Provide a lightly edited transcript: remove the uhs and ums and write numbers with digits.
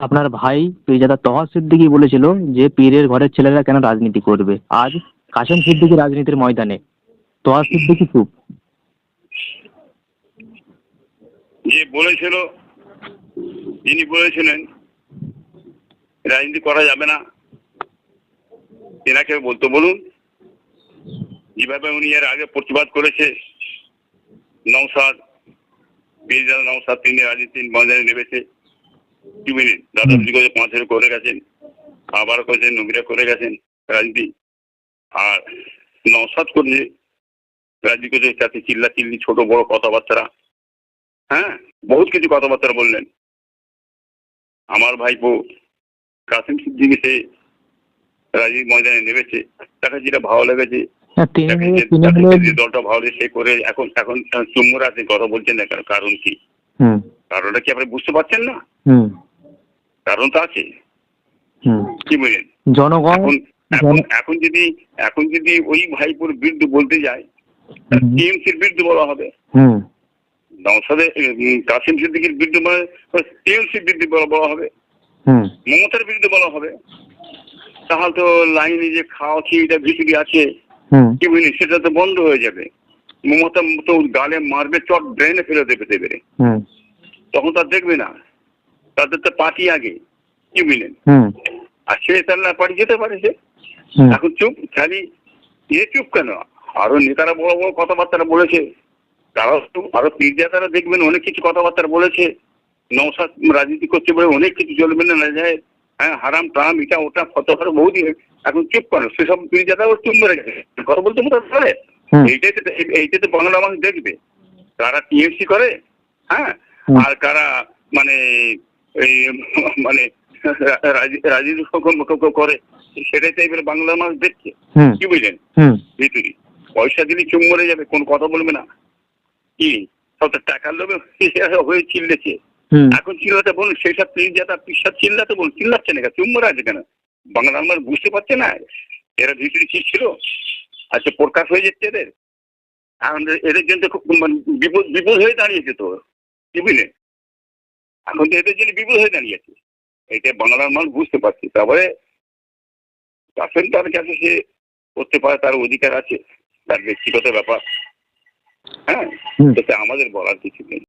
আপনার ভাই পীরজাদা তহা সিদ্দিকী বলেছিল যে পীরের ঘরের ছেলেরা কেন রাজনীতি করবে। আজ কাসেম সিদ্দিকী রাজনীতির ময়দানে, তহা সিদ্দিকী চুপ। যে বলেছিল, যিনি বলেছিলেন রাজনীতি করা যাবে না, এনাকে বলতে বলুন। যেভাবে উনি এর আগে প্রতিবাদ করেছে, নওশাদ, পীরজাদা নওশাদ, তিনি রাজনীতির ময়দানে নেমেছে। 2 মিনিট দাদা করে 5 করে গেছেন, আবার করেছেন, নবীরা করে গেছেন রাজনীতি। আর নওশাদ করে রাজনীতি করে তাতে চিল্লা চিল্লি, ছোট বড় কথাবার্তা, হ্যাঁ বহুত কিছু কথাবার্তা বললেন। আমার ভাইপো কাসেম সিদ্দিকী সে রাজনীতির ময়দানে নেমেছে, তাকে যেটা ভালো লেগেছে, দলটা ভালো সে করে এখন এখন চুম্বর আছে, কথা বলছেন না। কারণ কি? কারণটা কি আপনি বুঝতে পারছেন না? কারণ তো আছে, কি বলেন? জনগণ এখন যদি ওই ভাইপোর বিরুদ্ধে বলতে যায়, টিএমসির বিরুদ্ধে বলা হবে। নওশাদের কাসেম সিদ্দিকীর বিরুদ্ধে মানে টিএমসির বিরুদ্ধে বলা হবে, মমতার বিরুদ্ধে বলা হবে। তাহলে তো লাইনে যে খাওয়া খেয়েটা ভিতরে আছে, কি বুঝলি, সেটা তো বন্ধ হয়ে যাবে। মমতা তো গালে মারবে, চট ব্রেনে ফেলে দেবে, তখন তার দেখবে না। তাদের তো পার্টি আগে, কি বুঝলেন? আর সে তার পার্টি যেতে পারে, সে এখন চুপ। খালি চুপ কেন? আরো নেতারা বড় বড় কথাবার্তা বলেছে, তারা আরো পীরজাদারা দেখবেন অনেক কিছু কথাবার্তা বলেছে। নওশাদ রাজনীতি করছে বলে অনেক কিছু চলবে না যায়, হ্যাঁ হারাম টাম এটা ওটা ফতোয়া বহু দিন। এখন চুপ কেন? সেসব পীরজাদাও চুপ মেরে গেছে, কথা বলতে পারে। এইটাতে বাংলা মানুষ দেখবে কারা টিএমসি করে, হ্যাঁ, আর কারা মানে এই মানে রাজনীতি করে, সেটাই তো এবার বাংলা মানুষ দেখছে, কি বুঝলেন? ভিতরি পয়সা দিলে চুপ মরে যাবে, কোন কথা বলবে না, কি সব টাকার লোভে হয়ে চিল্লেছে। এখন চিল্লাতে বলুন, সেসব পীরজাদা পিসাব চিল্লাতে বলুন, চিল্লাচ্ছে না, চুপ মরে আছে কেন? বাংলার মানুষ বুঝতে পারছে না এরা ভিতরি কি ছিল। আচ্ছা, প্রকাশ হয়ে যাচ্ছে এদের, এখন এদের জন্য খুব বিপদ হয়ে দাঁড়িয়েছে তো, কি বুঝলেন? এখন তো এদের জন্য বিপদ হয়ে দাঁড়িয়েছে, এটা বাংলার মানুষ বুঝতে পারছে। তারপরে কাসেম তার কাছে সে করতে পারে, তার অধিকার আছে, তার ব্যক্তিগত ব্যাপার, হ্যাঁ, তাতে আমাদের বলার কিছু নেই।